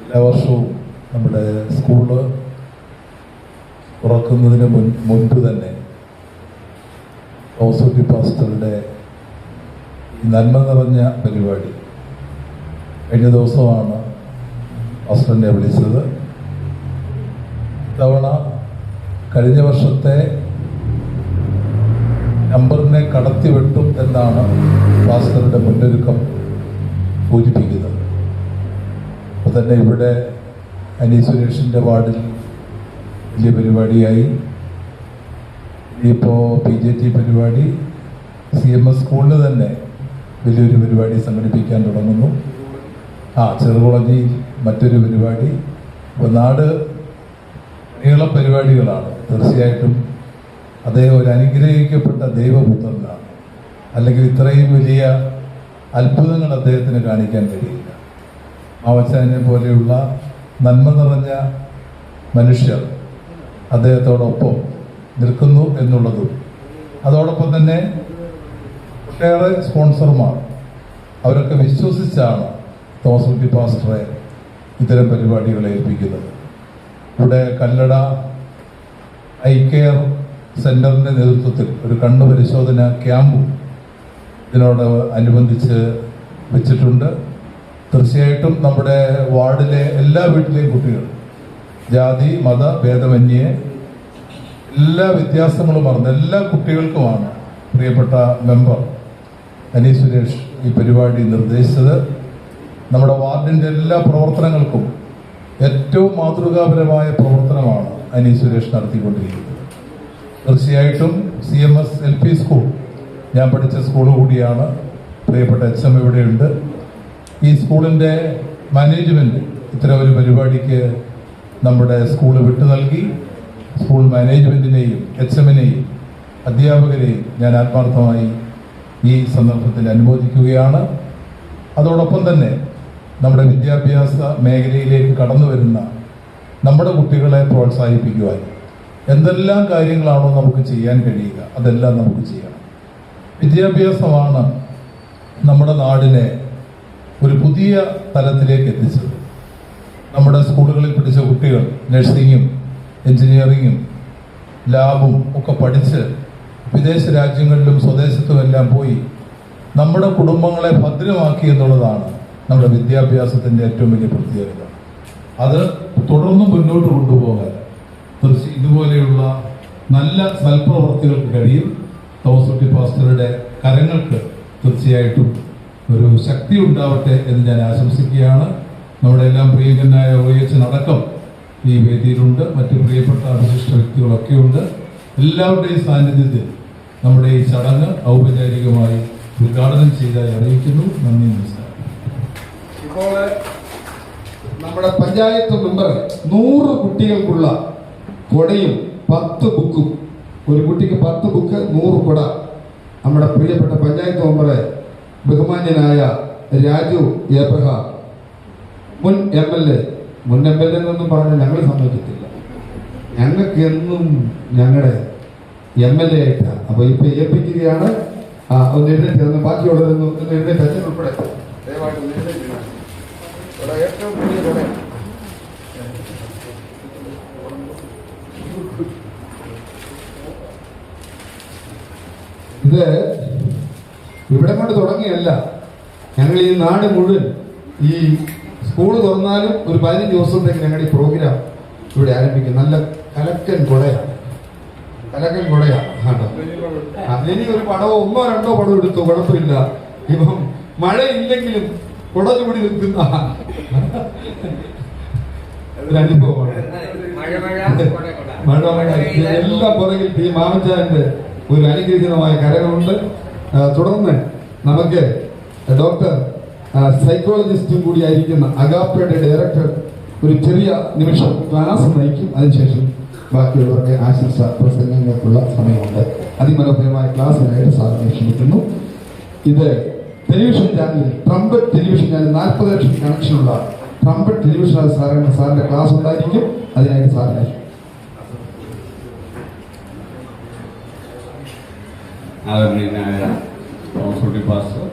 എല്ലാ വർഷവും നമ്മുടെ സ്കൂള് തുറക്കുന്നതിന് മുൻപ് തന്നെ ഓസോട്ടി പാസ്റ്ററുടെ നന്മ നിറഞ്ഞ പരിപാടി കഴിഞ്ഞ ദിവസമാണ് പാസ്റ്ററിനെ വിളിച്ചത്. ഇത്തവണ കഴിഞ്ഞ വർഷത്തെ നമ്പറിനെ കടത്തിവെട്ടും എന്നാണ് പാസ്റ്ററുടെ മുന്നൊരുക്കം സൂചിപ്പിക്കുന്നത്. അപ്പോൾ തന്നെ ഇവിടെ അനി സുരേഷിൻ്റെ വാർഡിൽ വലിയ പരിപാടിയായി. ഇനിയിപ്പോൾ PJT പരിപാടി CMS സ്കൂളിൽ തന്നെ വലിയൊരു പരിപാടി സംഘടിപ്പിക്കാൻ തുടങ്ങുന്നു. ചെറുകുളഞ്ഞിയിൽ മറ്റൊരു പരിപാടി. ഇപ്പോൾ നാട് നീളം പരിപാടികളാണ്. തീർച്ചയായിട്ടും അദ്ദേഹം ഒരു അനുഗ്രഹിക്കപ്പെട്ട ദൈവപുത്രനാണ്. അല്ലെങ്കിൽ ഇത്രയും വലിയ അത്ഭുതങ്ങൾ അദ്ദേഹത്തിന് കാണിക്കാൻ കഴിയില്ല. മാവച്ചാനെ പോലെയുള്ള നന്മ നിറഞ്ഞ മനുഷ്യർ അദ്ദേഹത്തോടൊപ്പം നിൽക്കുന്നു എന്നുള്ളതും, അതോടൊപ്പം തന്നെ ഒട്ടേറെ സ്പോൺസർമാർ അവരൊക്കെ വിശ്വസിച്ചാണ് തോമസ് കുട്ടി പാസ്റ്ററെ ഇത്തരം പരിപാടികളെ ഏൽപ്പിക്കുന്നത്. ഇവിടെ കല്ലട ഐ കെയർ സെന്ററിന്റെ നേതൃത്വത്തിൽ ഒരു കണ്ണു പരിശോധന ക്യാമ്പും ഇതിനോട് അനുബന്ധിച്ച് വെച്ചിട്ടുണ്ട്. തീർച്ചയായിട്ടും നമ്മുടെ വാർഡിലെ എല്ലാ വീട്ടിലെയും കുട്ടികൾ ജാതി മത ഭേദമന്യേ എല്ലാ വ്യത്യാസങ്ങളും മറന്ന് എല്ലാ കുട്ടികൾക്കുമാണ് പ്രിയപ്പെട്ട മെമ്പർ അനി സുരേഷ് ഈ പരിപാടി നിർദ്ദേശിച്ചത്. നമ്മുടെ വാർഡിൻ്റെ എല്ലാ പ്രവർത്തനങ്ങൾക്കും ഏറ്റവും മാതൃകാപരമായ പ്രവർത്തനമാണ് അനി സുരേഷ് നടത്തിക്കൊണ്ടിരിക്കുന്നത്. തീർച്ചയായിട്ടും CMS LP സ്കൂൾ ഞാൻ പഠിച്ച സ്കൂൾ കൂടിയാണ്. പ്രിയപ്പെട്ട HM ഇവിടെയുണ്ട്. ഈ സ്കൂളിൻ്റെ മാനേജ്മെൻറ്റ് ഇത്തരം ഒരു പരിപാടിക്ക് നമ്മുടെ സ്കൂൾ വിട്ടു നൽകി. സ്കൂൾ മാനേജ്മെൻറ്റിനെയും HMനെയും അധ്യാപകരെയും ഞാൻ ആത്മാർത്ഥമായി ഈ സന്ദർഭത്തിൽ അനുമോദിക്കുകയാണ്. അതോടൊപ്പം തന്നെ നമ്മുടെ വിദ്യാഭ്യാസ മേഖലയിലേക്ക് കടന്നു വരുന്ന നമ്മുടെ കുട്ടികളെ പ്രോത്സാഹിപ്പിക്കുവാൻ എന്തെല്ലാം കാര്യങ്ങളാണോ നമുക്ക് ചെയ്യാൻ കഴിയുക അതെല്ലാം നമുക്ക് ചെയ്യണം. വിദ്യാഭ്യാസമാണ് നമ്മുടെ നാടിനെ ഒരു പുതിയ തലത്തിലേക്ക് എത്തിച്ചത്. നമ്മുടെ സ്കൂളുകളിൽ പഠിച്ച കുട്ടികൾ നഴ്സിങ്ങും എഞ്ചിനീയറിങ്ങും ലാബും ഒക്കെ പഠിച്ച് വിദേശ രാജ്യങ്ങളിലും സ്വദേശത്തുമെല്ലാം പോയി നമ്മുടെ കുടുംബങ്ങളെ ഭദ്രമാക്കി എന്നുള്ളതാണ് നമ്മുടെ വിദ്യാഭ്യാസത്തിൻ്റെ ഏറ്റവും വലിയ പ്രത്യേകത. അത് തുടർന്ന് മുന്നോട്ട് കൊണ്ടുപോകാൻ ഇതുപോലെയുള്ള നല്ല സൽപ്രവർത്തികൾക്ക് കഴിയും. തോമസ് കുട്ടി പാസ്റ്ററുടെ കരങ്ങൾക്ക് തീർച്ചയായിട്ടും ഒരു ശക്തി ഉണ്ടാവട്ടെ എന്ന് ഞാൻ ആശംസിക്കുകയാണ്. നമ്മുടെ എല്ലാം പ്രിയങ്കനായ OH അടക്കം ഈ വേദിയിലുണ്ട്. മറ്റു പ്രിയപ്പെട്ട വിശിഷ്ട വ്യക്തികളൊക്കെ ഉണ്ട്. എല്ലാവരുടെയും സാന്നിധ്യത്തിൽ നമ്മുടെ ഈ ചടങ്ങ് ഔപചാരികമായി ഉദ്ഘാടനം ചെയ്തതായി അറിയിക്കുന്നു. നന്ദി, നമസ്കാരം. ഇപ്പോൾ നമ്മുടെ പഞ്ചായത്ത് മെമ്പർ 100 കുട്ടികൾക്കുള്ള കൊടയും 10 ബുക്കും, ഒരു കുട്ടിക്ക് 10 ബുക്ക് 100 കൊട നമ്മുടെ പ്രിയപ്പെട്ട പഞ്ചായത്ത് മെമ്പറെ ബഹുമാന്യനായ രാജു ഏബ്രഹാം മുൻ MLA എന്നൊന്നും പറഞ്ഞാൽ ഞങ്ങൾ സമ്മതിക്കത്തില്ല. ഞങ്ങൾക്ക് എന്നും ഞങ്ങളുടെ MLA ആയിട്ടാണ്. അപ്പൊ ഇപ്പൊ ഏൽപ്പിക്കുകയാണ്. ഒന്ന് എഴുന്നേറ്റ് ബാക്കിയുള്ളതൊന്ന് എഴുന്നേറ്റ് അച്ഛൻ ഉൾപ്പെടെ ദയവായിട്ട് ഏറ്റവും പുതിയ കൊട ഇത് ഇവിടെ കൊണ്ട് തുടങ്ങിയല്ല. ഞങ്ങൾ ഈ നാട് മുഴുവൻ ഈ സ്കൂൾ തുറന്നാലും ഒരു 15 ദിവസത്തേക്ക് ഞങ്ങൾ ഈ പ്രോഗ്രാം ഇവിടെ ആരംഭിക്കും. നല്ല കലക്കൻ കൊടയാണ് കേട്ടോ. ഇനി ഒരു പടവോ 1 2 പടം എടുത്തോ കുഴപ്പമില്ല. ഇപ്പം മഴയില്ലെങ്കിലും കുട ചൂടി നിൽക്കുന്ന ഒരു അനുഭവമാണ്. എല്ലാം പുറകിൽ ഈ മാമച്ചാന്റെ ഒരു അനുഗ്രഹീതമായ കരകളുണ്ട്. തുടർന്ന് നമുക്ക് ഡോക്ടർ സൈക്കോളജിസ്റ്റും കൂടിയായിരിക്കുന്ന അഗാപ്പയുടെ ഡയറക്ടർ ഒരു ചെറിയ നിമിഷം ക്ലാസ് നയിക്കും. അതിനുശേഷം ബാക്കിയുള്ളവരുടെ ആശംസ പ്രസംഗങ്ങൾക്കുള്ള സമയമുണ്ട്. അതിമനോഹരമായ ക്ലാസ്സിനായിട്ട് സാറിനെ ക്ഷണിക്കുന്നു. ഇത് ടെലിവിഷൻ ചാനലിൽ ട്രംപറ്റ് ടെലിവിഷൻ ചാനൽ 40 ലക്ഷം കണക്ഷനുള്ള ട്രംപറ്റ് ടെലിവിഷൻ സാറിന്റെ ക്ലാസ് ഉണ്ടായിരിക്കും. അതിനായിട്ട് സാറിനെ ആദരണീയനായ തോമസ് കുട്ടി പാസ്റ്റർ